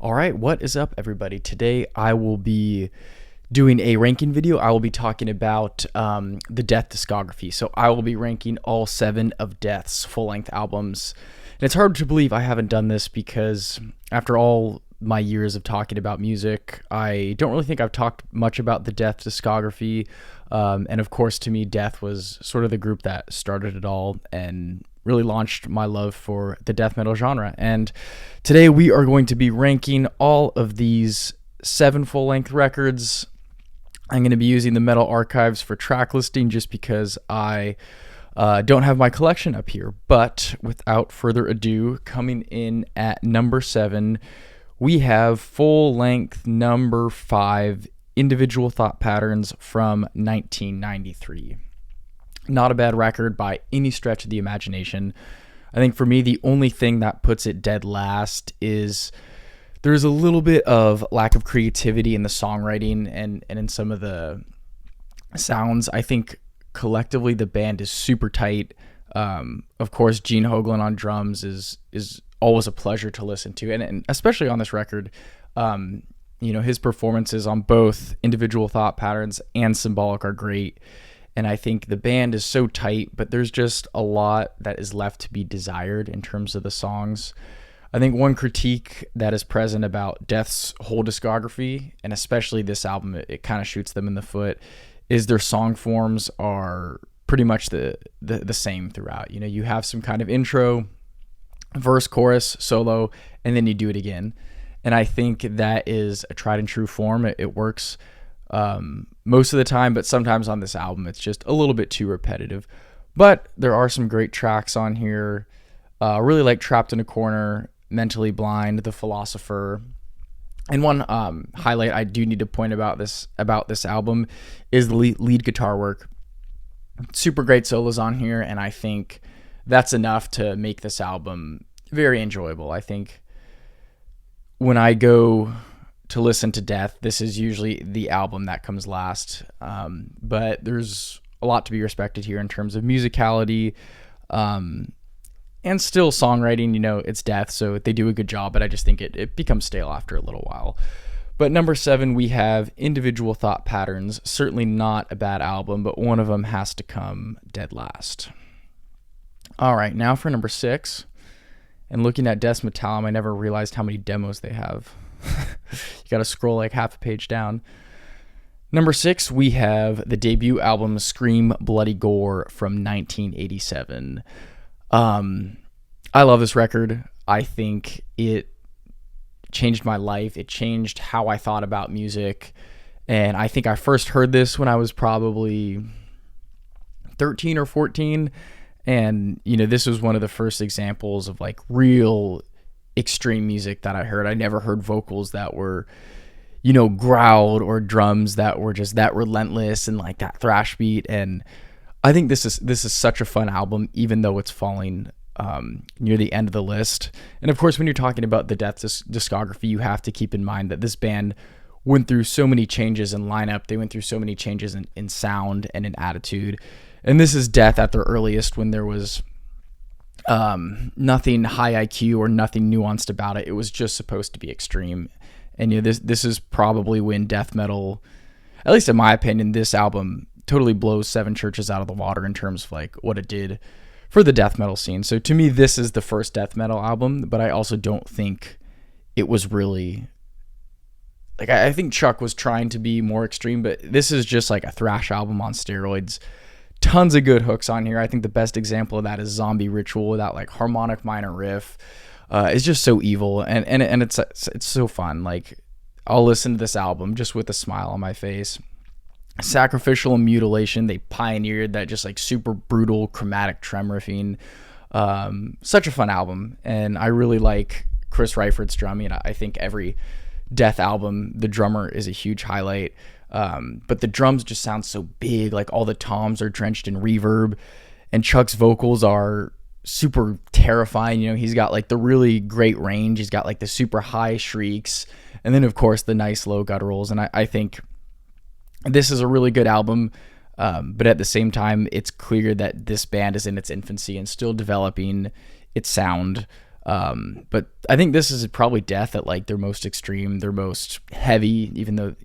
All right, what is up, everybody? Today I will be doing a ranking video. I will be talking about the Death discography. So I will be ranking all 7 of Death's full-length albums. And it's hard to believe I haven't done this because after all my years of talking about music, I don't really think I've talked much about the Death discography. And of course, to me, Death was sort of the group that started it all and really launched my love for the death metal genre. And today we are going to be ranking all of these 7 full-length records. I'm going to be using the Metal Archives for track listing just because I don't have my collection up here. But without further ado, coming in at number 7, we have full-length number 5, Individual Thought Patterns from 1993. Not a bad record by any stretch of the imagination. I think for me, the only thing that puts it dead last is there's a little bit of lack of creativity in the songwriting and in some of the sounds. I think collectively the band is super tight. Of course, Gene Hoglan on drums is always a pleasure to listen to, and especially on this record. His performances on both Individual Thought Patterns and Symbolic are great. And I think the band is so tight, but there's just a lot that is left to be desired in terms of the songs. I think one critique that is present about Death's whole discography, and especially this album, it kind of shoots them in the foot, is their song forms are pretty much the same throughout. You know, you have some kind of intro, verse, chorus, solo, and then you do it again. And I think that is a tried and true form. It works most of the time, but sometimes on this album it's just a little bit too repetitive. But there are some great tracks on here. Really like Trapped in a Corner, Mentally Blind, The Philosopher. And one highlight I do need to point about this album is the lead guitar work. Super great solos on here, and I think that's enough to make this album very enjoyable. I think when I go to listen to Death, this is usually the album that comes last. But there's a lot to be respected here in terms of musicality and still songwriting. You know, it's Death, so they do a good job, but I just think it becomes stale after a little while. But number 7, we have Individual Thought Patterns. Certainly not a bad album, but one of them has to come dead last. All right, now for number 6. And looking at Death's Metallum, I never realized how many demos they have. You got to scroll like half a page down. Number 6, we have the debut album Scream Bloody Gore from 1987. I love this record. I think it changed my life. It changed how I thought about music. And I think I first heard this when I was probably 13 or 14. And, this was one of the first examples of like real extreme music that I heard. I never heard vocals that were, growled, or drums that were just that relentless and like that thrash beat. And I think this is such a fun album, even though it's falling near the end of the list. And of course, when you're talking about the Death discography, you have to keep in mind that this band went through so many changes in lineup. They went through so many changes in sound and in attitude. And this is Death at their earliest, when there was nothing high IQ or nothing nuanced about it. It was just supposed to be extreme. And this is probably when death metal, at least in my opinion, this album totally blows Seven Churches out of the water in terms of like what it did for the death metal scene. So to me, this is the first death metal album, but I also don't think it was really like, I think Chuck was trying to be more extreme, but this is just like a thrash album on steroids. Tons of good hooks on here. I think the best example of that is Zombie Ritual, with that like harmonic minor riff. It's just so evil, and it's so fun. Like, I'll listen to this album just with a smile on my face. Sacrificial and Mutilation, they pioneered that just like super brutal chromatic trem riffing. Such a fun album, and I really like Chris Reiferdt's drumming. I think every Death album, the drummer is a huge highlight. But the drums just sound so big, like all the toms are drenched in reverb, and Chuck's vocals are super terrifying. He's got like the really great range. He's got like the super high shrieks, and then of course the nice low gutturals. And I think this is a really good album. But at the same time, it's clear that this band is in its infancy and still developing its sound. But I think this is probably Death at like their most extreme, their most heavy, even though,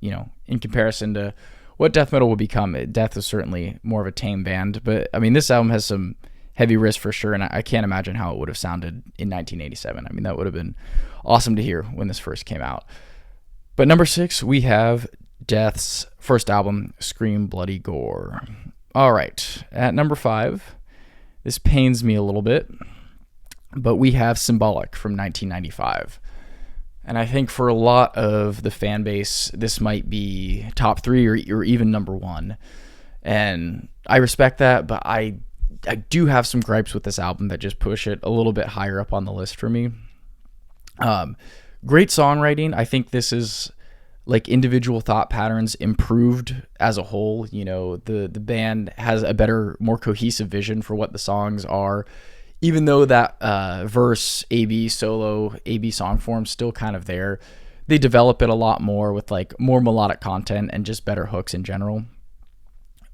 in comparison to what death metal will become, Death is certainly more of a tame band. But I mean, this album has some heavy riffs for sure, and I can't imagine how it would have sounded in 1987. I mean, that would have been awesome to hear when this first came out. But number 6, we have Death's first album, Scream Bloody Gore. All right, at number 5, this pains me a little bit, but we have Symbolic from 1995. And I think for a lot of the fan base, this might be top 3 or even number 1. And I respect that, but I do have some gripes with this album that just push it a little bit higher up on the list for me. Great songwriting. I think this is like Individual Thought Patterns improved as a whole. The band has a better, more cohesive vision for what the songs are, even though that verse AB solo AB song form's still kind of there. They develop it a lot more with like more melodic content and just better hooks in general.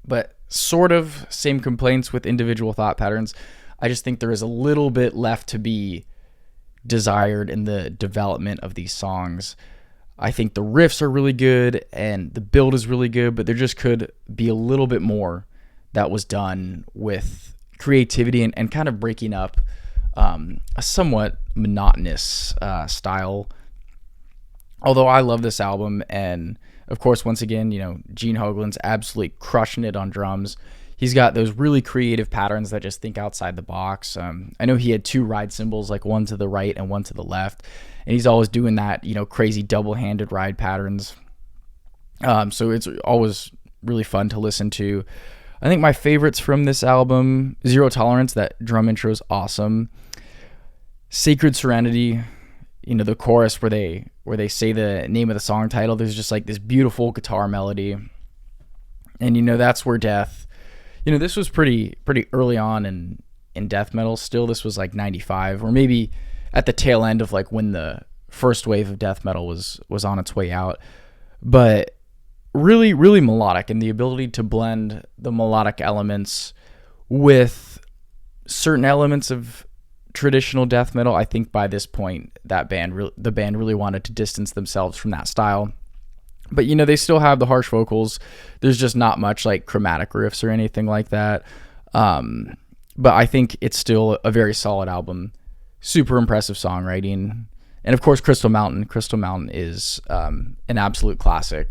But sort of same complaints with Individual Thought Patterns. I just think there is a little bit left to be desired in the development of these songs. I think the riffs are really good and the build is really good, but there just could be a little bit more that was done with creativity and kind of breaking up a somewhat monotonous style. Although I love this album, and of course, once again, Gene Hoglan's absolutely crushing it on drums. He's got those really creative patterns that just think outside the box. I know he had 2 ride cymbals, like one to the right and one to the left, and he's always doing that, crazy double-handed ride patterns. So it's always really fun to listen to. I think my favorites from this album, Zero Tolerance, that drum intro is awesome. Sacred Serenity, the chorus where they say the name of the song title, there's just like this beautiful guitar melody. And that's where Death, this was pretty early on in death metal. Still, this was like 95, or maybe at the tail end of like when the first wave of death metal was on its way out. But really, really melodic, and the ability to blend the melodic elements with certain elements of traditional death metal. I think by this point, the band really wanted to distance themselves from that style. But they still have the harsh vocals. There's just not much like chromatic riffs or anything like that. But I think it's still a very solid album. Super impressive songwriting, and of course, Crystal Mountain. Crystal Mountain is an absolute classic.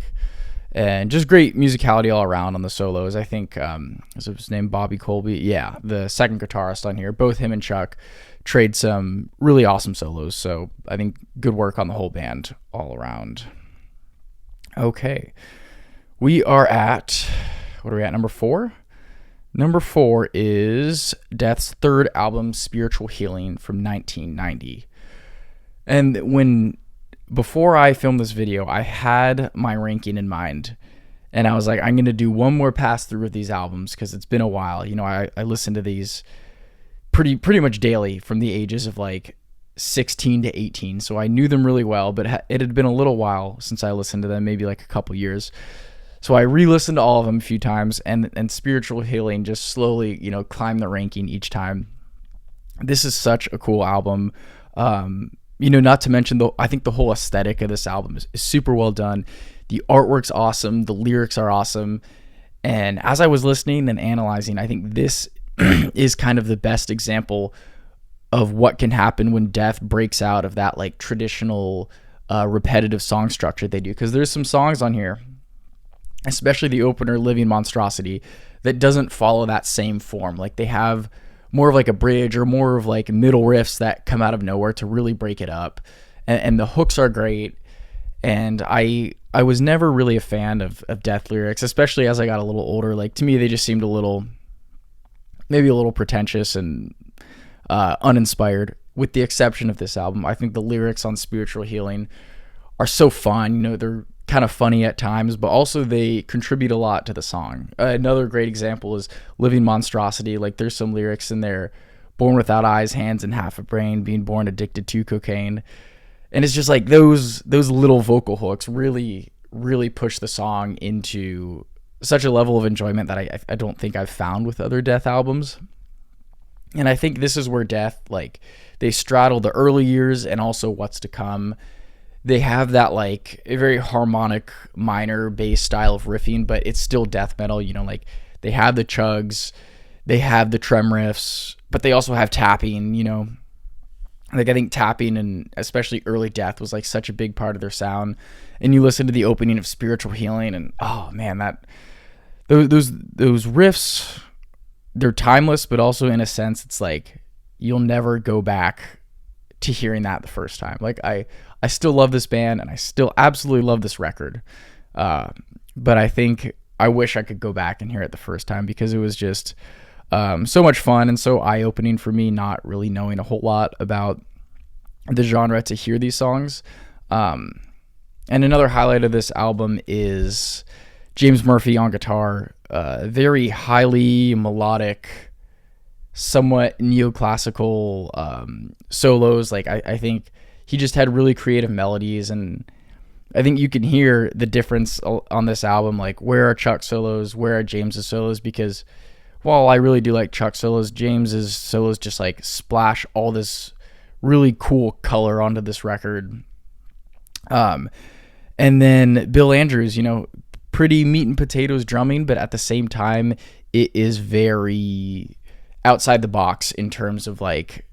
And just great musicality all around on the solos. I think, is his name Bobby Colby? Yeah, the second guitarist on here. Both him and Chuck trade some really awesome solos. So I think good work on the whole band all around. Okay. We are at, what are we at, number 4? Number 4 is Death's third album, Spiritual Healing, from 1990. And before I filmed this video, I had my ranking in mind, and I was like, I'm going to do one more pass through of these albums because it's been a while. I listened to these pretty much daily from the ages of like 16 to 18, so I knew them really well, but it had been a little while since I listened to them, maybe like a couple years. So I re-listened to all of them a few times, and Spiritual Healing just slowly, climbed the ranking each time. This is such a cool album. Not to mention, I think the whole aesthetic of this album is super well done. The artwork's awesome. The lyrics are awesome. And as I was listening and analyzing, I think this is kind of the best example of what can happen when Death breaks out of that like traditional repetitive song structure they do. Because there's some songs on here, especially the opener, Living Monstrosity, that doesn't follow that same form. Like they have more of like a bridge or more of like middle riffs that come out of nowhere to really break it up. And the hooks are great. And I was never really a fan of Death lyrics, especially as I got a little older. Like to me, they just seemed maybe a little pretentious and uninspired, with the exception of this album. I think the lyrics on Spiritual Healing are so fun. They're kind of funny at times, but also they contribute a lot to the song. Another great example is Living Monstrosity. Like there's some lyrics in there, born without eyes, hands, and half a brain, being born addicted to cocaine. And it's just like those little vocal hooks really, really push the song into such a level of enjoyment that I don't think I've found with other Death albums. And I think this is where Death, like, they straddle the early years and also what's to come. They have that like a very harmonic minor bass style of riffing, but it's still death metal, like they have the chugs, they have the trem riffs, but they also have tapping, like I think tapping and especially early death was like such a big part of their sound. And you listen to the opening of Spiritual Healing and oh man, those riffs, they're timeless, but also in a sense it's like you'll never go back to hearing that the first time. Like I still love this band and I still absolutely love this record. But I think I wish I could go back and hear it the first time because it was just so much fun and so eye-opening for me, not really knowing a whole lot about the genre to hear these songs. And another highlight of this album is James Murphy on guitar, very highly melodic, somewhat neoclassical solos. Like I think he just had really creative melodies, and I think you can hear the difference on this album, like where are Chuck's solos, where are James's solos, because while I really do like Chuck's solos, James's solos just like splash all this really cool color onto this record. And then Bill Andrews, pretty meat and potatoes drumming, but at the same time, it is very outside the box in terms of like,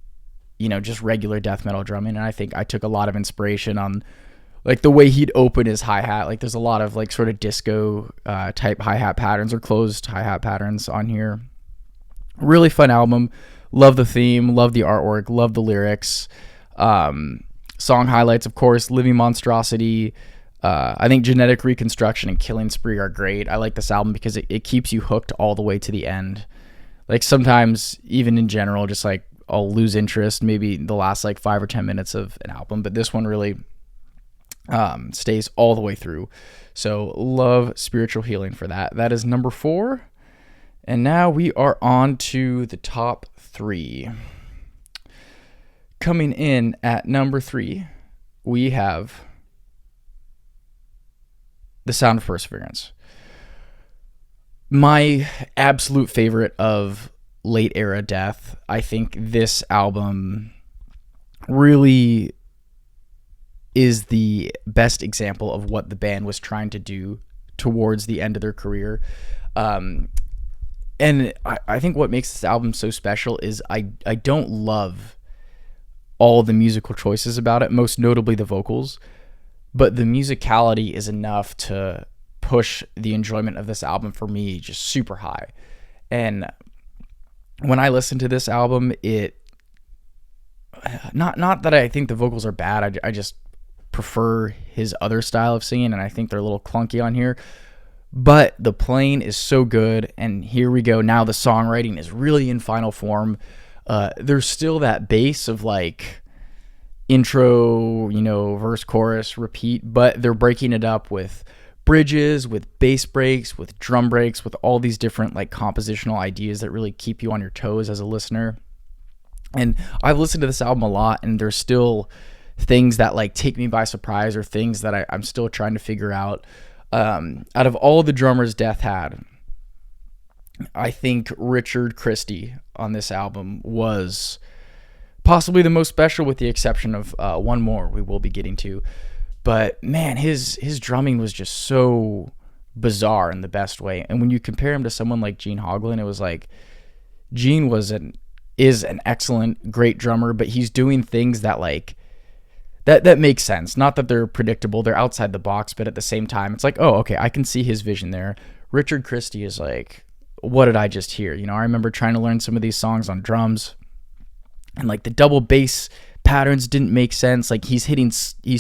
just regular death metal drumming. And I think I took a lot of inspiration on like the way he'd open his hi-hat. Like there's a lot of like sort of disco type hi-hat patterns or closed hi-hat patterns on here. Really fun album. Love the theme, love the artwork, love the lyrics. Song highlights, of course, Living Monstrosity. I think Genetic Reconstruction and Killing Spree are great. I like this album because it keeps you hooked all the way to the end. Like sometimes, even in general, just like I'll lose interest maybe the last like 5 or 10 minutes of an album, but this one really stays all the way through. So love Spiritual Healing for that. That is number 4. And now we are on to the top 3. Coming in at number 3, we have The Sound of Perseverance. My absolute favorite of late era death. I think this album really is the best example of what the band was trying to do towards the end of their career. And I think what makes this album so special is I don't love all the musical choices about it, most notably the vocals, but the musicality is enough to push the enjoyment of this album for me just super high. And when I listen to this album, it not that I think the vocals are bad, I just prefer his other style of singing, and I think they're a little clunky on here, but the playing is so good. And here we go, now the songwriting is really in final form. There's still that bass of like intro, verse, chorus, repeat, but they're breaking it up with bridges, with bass breaks, with drum breaks, with all these different like compositional ideas that really keep you on your toes as a listener. And I've listened to this album a lot, and there's still things that like take me by surprise, or things that I'm still trying to figure out. Out of all the drummers Death had, I think Richard Christie on this album was possibly the most special, with the exception of one more we will be getting to. But man, his drumming was just so bizarre in the best way. And when you compare him to someone like Gene Hoglan, it was like Gene is an excellent, great drummer, but he's doing things that like that makes sense. Not that they're predictable, they're outside the box, but at the same time, it's like, oh, okay, I can see his vision there. Richard Christie is like, what did I just hear? I remember trying to learn some of these songs on drums, and like the double bass patterns didn't make sense. Like he's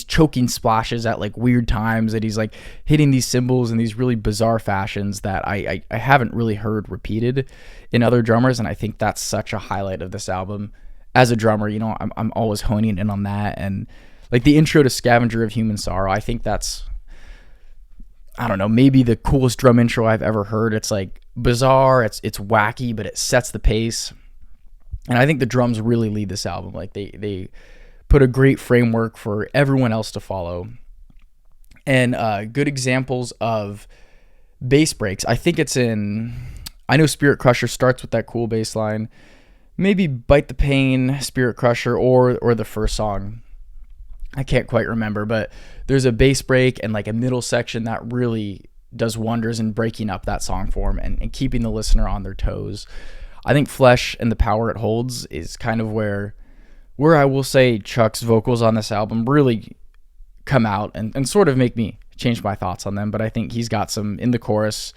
choking splashes at like weird times, that he's like hitting these cymbals in these really bizarre fashions that I haven't really heard repeated in other drummers. And I think that's such a highlight of this album. As a drummer, I'm always honing in on that. And like the intro to Scavenger of Human Sorrow, I think that's, I don't know, maybe the coolest drum intro I've ever heard. It's like bizarre, it's wacky, but it sets the pace. And I think the drums really lead this album. Like they put a great framework for everyone else to follow. And good examples of bass breaks. I think I know Spirit Crusher starts with that cool bass line, maybe Bite the Pain, Spirit Crusher, or the first song. I can't quite remember, but there's a bass break and like a middle section that really does wonders in breaking up that song form and keeping the listener on their toes. I think Flesh and the power it holds is kind of where I will say Chuck's vocals on this album really come out and sort of make me change my thoughts on them. But I think he's got some in the chorus.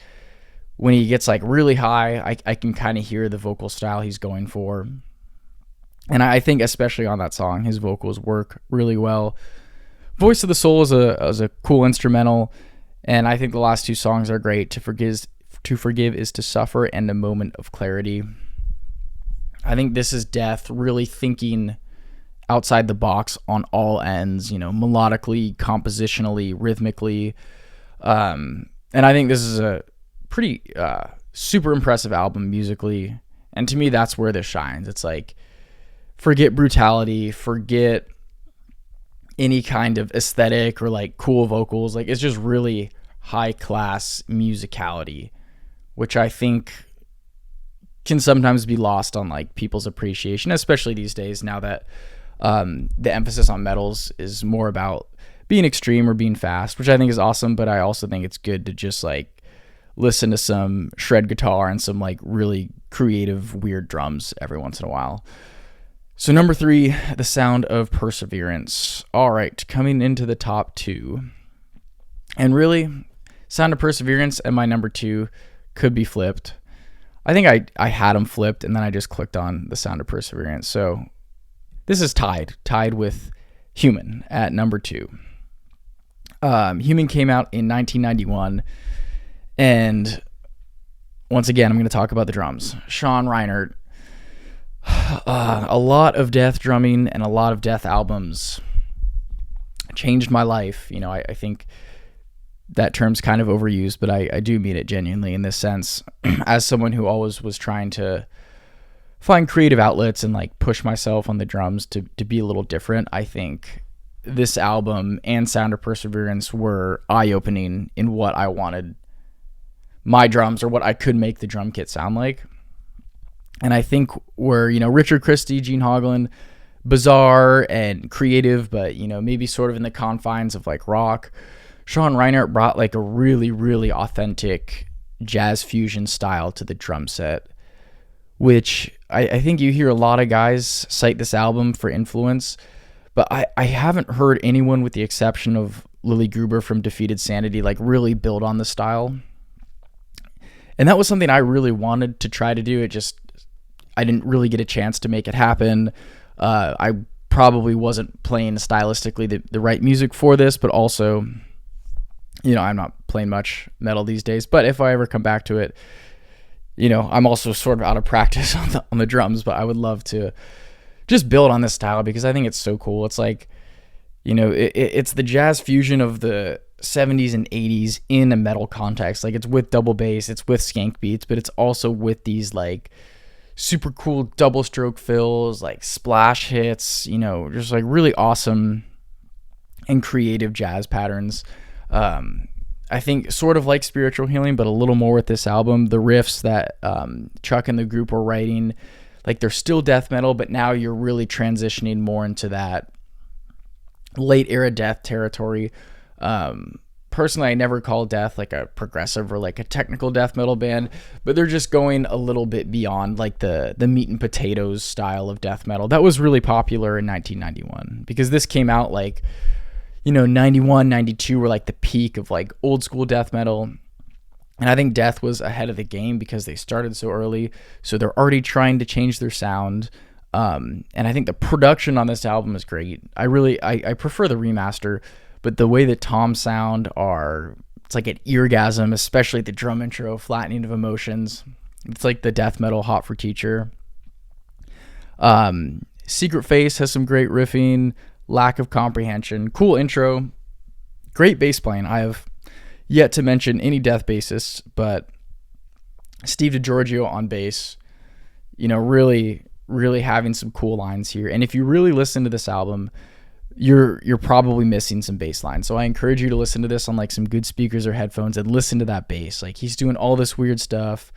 When he gets like really high, I can kind of hear the vocal style he's going for. And I think especially on that song, his vocals work really well. Voice of the Soul is a cool instrumental. And I think the last two songs are great. To Forgive is to Suffer and A Moment of Clarity. I think this is Death really thinking outside the box on all ends, melodically, compositionally, rhythmically. And I think this is a pretty super impressive album musically. And to me, that's where this shines. It's like, forget brutality, forget any kind of aesthetic or like cool vocals. Like, it's just really high class musicality, which I think can sometimes be lost on like people's appreciation, especially these days now that the emphasis on metals is more about being extreme or being fast, which I think is awesome. But I also think it's good to just like listen to some shred guitar and some like really creative, weird drums every once in a while. So number 3, The Sound of Perseverance. All right, coming into the top 2. And really, Sound of Perseverance and my number 2 could be flipped. I think I had them flipped, and then I just clicked on The Sound of Perseverance. So this is tied with Human at number 2. Human came out in 1991, and once again, I'm going to talk about the drums. Sean Reinert. A lot of Death drumming and a lot of Death albums changed my life. I think that term's kind of overused, but I do mean it genuinely in this sense. As someone who always was trying to find creative outlets and like push myself on the drums to be a little different, I think this album and Sound of Perseverance were eye-opening in what I wanted my drums or what I could make the drum kit sound like. And I think where, Richard Christie, Gene Hoglan, bizarre and creative, but, maybe sort of in the confines of like rock, Sean Reinert brought like a really, really authentic jazz fusion style to the drum set, which I think you hear a lot of guys cite this album for influence, but I haven't heard anyone with the exception of Lily Gruber from Defeated Sanity like really build on the style. And that was something I really wanted to try to do. I didn't really get a chance to make it happen. I probably wasn't playing stylistically the right music for this, but also, I'm not playing much metal these days. But if I ever come back to it, I'm also sort of out of practice on the drums, but I would love to just build on this style because I think it's so cool. It's like, it's the jazz fusion of the 70s and 80s in a metal context. Like, it's with double bass, it's with skank beats, but it's also with these like super cool double stroke fills, like splash hits, just like really awesome and creative jazz patterns. I think sort of like Spiritual Healing, but a little more with this album. The riffs that Chuck and the group were writing, like they're still death metal, but now you're really transitioning more into that late era Death territory. Personally, I never call Death like a progressive or like a technical death metal band, but they're just going a little bit beyond like the meat and potatoes style of death metal that was really popular in 1991, because this came out like, 91, 92 were like the peak of like old school death metal. And I think Death was ahead of the game because they started so early. So they're already trying to change their sound. And I think the production on this album is great. I prefer the remaster. But the way that Tom's sound it's like an eargasm, especially the drum intro, Flattening of Emotions. It's like the death metal Hot for Teacher. Secret Face has some great riffing, Lack of Comprehension, cool intro, great bass playing. I have yet to mention any death bassists, but Steve DiGiorgio on bass, really, really having some cool lines here. And if you really listen to this album, you're probably missing some bass lines. So I encourage you to listen to this on like some good speakers or headphones and listen to that bass. Like, he's doing all this weird stuff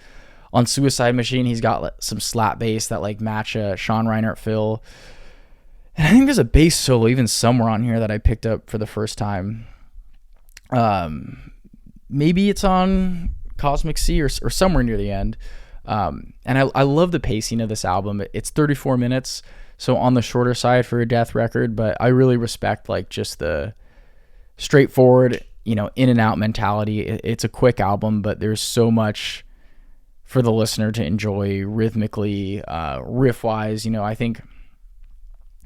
On Suicide Machine, he's got some slap bass that like match a Sean Reinert fill. And I think there's a bass solo even somewhere on here that I picked up for the first time. Maybe it's on Cosmic Sea or somewhere near the end. And I love the pacing of this album. It's 34 minutes, so on the shorter side for a Death record, but I really respect like just the straightforward, in and out mentality. It's a quick album, but there's so much for the listener to enjoy rhythmically, riff wise. I think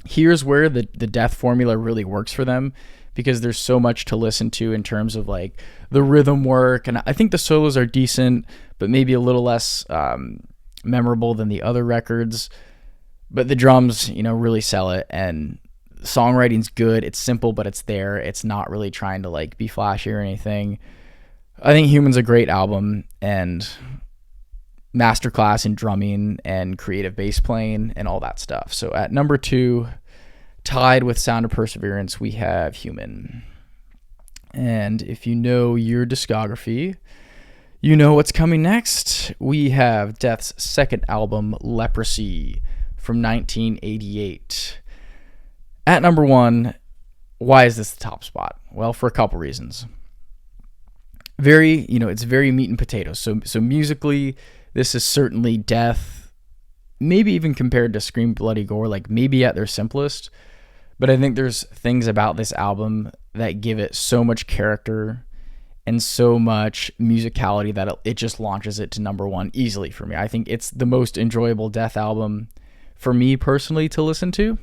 here's where the Death formula really works for them, because there's so much to listen to in terms of like the rhythm work. And I think the solos are decent, but maybe a little less memorable than the other records. But the drums, really sell it, and songwriting's good. It's simple, but it's there. It's not really trying to like be flashy or anything. I think Human's a great album, and masterclass in drumming and creative bass playing and all that stuff. So at number 2, tied with Sound of Perseverance, we have Human. And if you know your discography, you know what's coming next. We have Death's second album, Leprosy, from 1988. At number 1, why is this the top spot? Well, for a couple reasons. It's very meat and potatoes. So musically, this is certainly Death, maybe even compared to Scream Bloody Gore, like maybe at their simplest. But I think there's things about this album that give it so much character and so much musicality that it just launches it to number 1 easily for me. I think it's the most enjoyable Death album for me personally to listen to.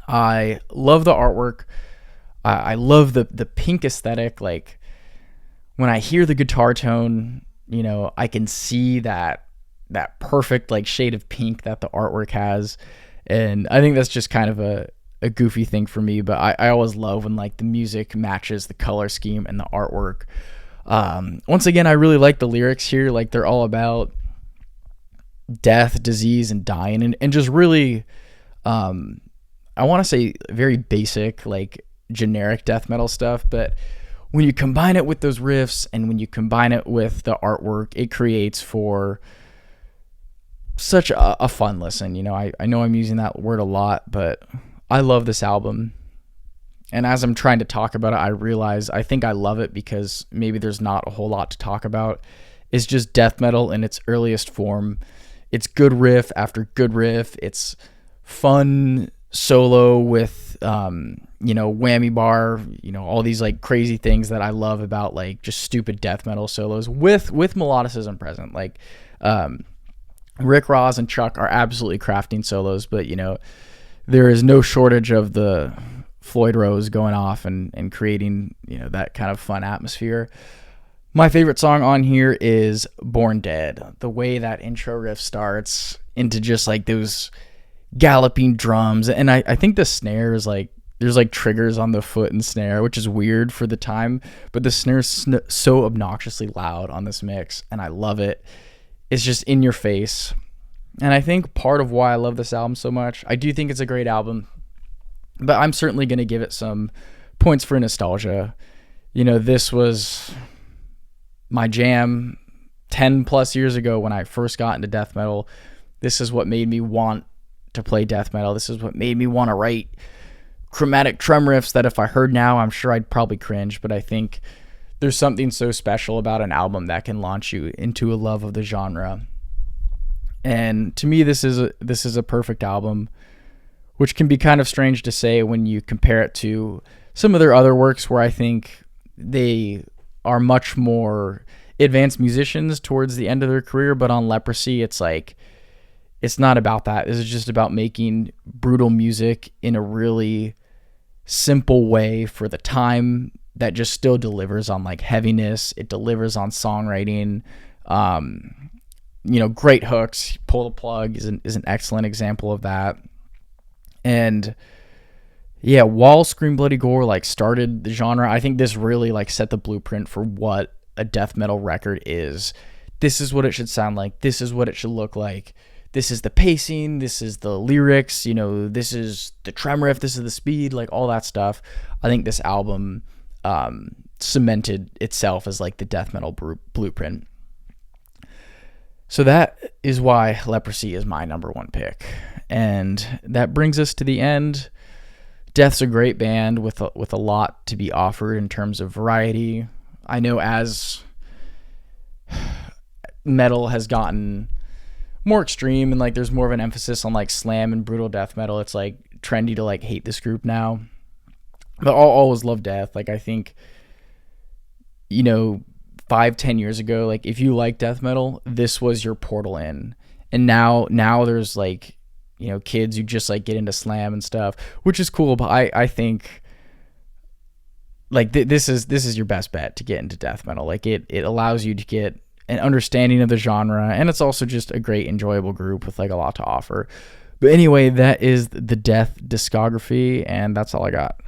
I love the artwork. I love the pink aesthetic. Like when I hear the guitar tone, I can see that perfect like shade of pink that the artwork has. And I think that's just kind of a goofy thing for me, but I always love when like the music matches the color scheme and the artwork. Once again, I really like the lyrics here. Like they're all about death, disease, and dying, and just really, I want to say very basic, like generic death metal stuff, but when you combine it with those riffs and when you combine it with the artwork, it creates for such a fun listen. I know I'm using that word a lot, but I love this album. And as I'm trying to talk about it, I realize I think I love it because maybe there's not a whole lot to talk about. It's just death metal in its earliest form. It's good riff after good riff. It's fun solo with whammy bar, all these like crazy things that I love about like just stupid death metal solos with melodicism present. Like Rick Ross and Chuck are absolutely crafting solos, but there is no shortage of the Floyd Rose going off and creating that kind of fun atmosphere. My favorite song on here is Born Dead. The way that intro riff starts into just like those galloping drums, and I think the snare is like there's like triggers on the foot and snare, which is weird for the time, but the snare's so obnoxiously loud on this mix, and I love it. It's just in your face. And I think part of why I love this album so much, I do think it's a great album, but I'm certainly going to give it some points for nostalgia. This was my jam 10 plus years ago when I first got into death metal. This is what made me want to play death metal. This is what made me want to write chromatic drum riffs that if I heard now, I'm sure I'd probably cringe, but I think there's something so special about an album that can launch you into a love of the genre. And to me, this is a perfect album, which can be kind of strange to say when you compare it to some of their other works where I think they are much more advanced musicians towards the end of their career. But on Leprosy, it's like, it's not about that. This is just about making brutal music in a really simple way for the time that just still delivers on like heaviness. It delivers on songwriting. Great hooks. Pull the Plug is an excellent example of that. And yeah, while Scream Bloody Gore like started the genre, I think this really like set the blueprint for what a death metal record is. This is what it should sound like. This is what it should look like. This is the pacing. This is the lyrics. This is the trem riff. This is the speed, like all that stuff. I think this album cemented itself as like the death metal blueprint. So that is why Leprosy is my number one pick. And that brings us to the end. Death's a great band with a lot to be offered in terms of variety. I know as metal has gotten more extreme and like there's more of an emphasis on like slam and brutal death metal, it's like trendy to like hate this group now. But I'll always love Death. Like I think, 5-10 years ago, like if you like death metal, this was your portal in. And now there's like, kids who just like get into slam and stuff, which is cool. But I think like this is your best bet to get into death metal. Like it allows you to get an understanding of the genre, and it's also just a great enjoyable group with like a lot to offer. But anyway, that is the Death discography, and that's all I got.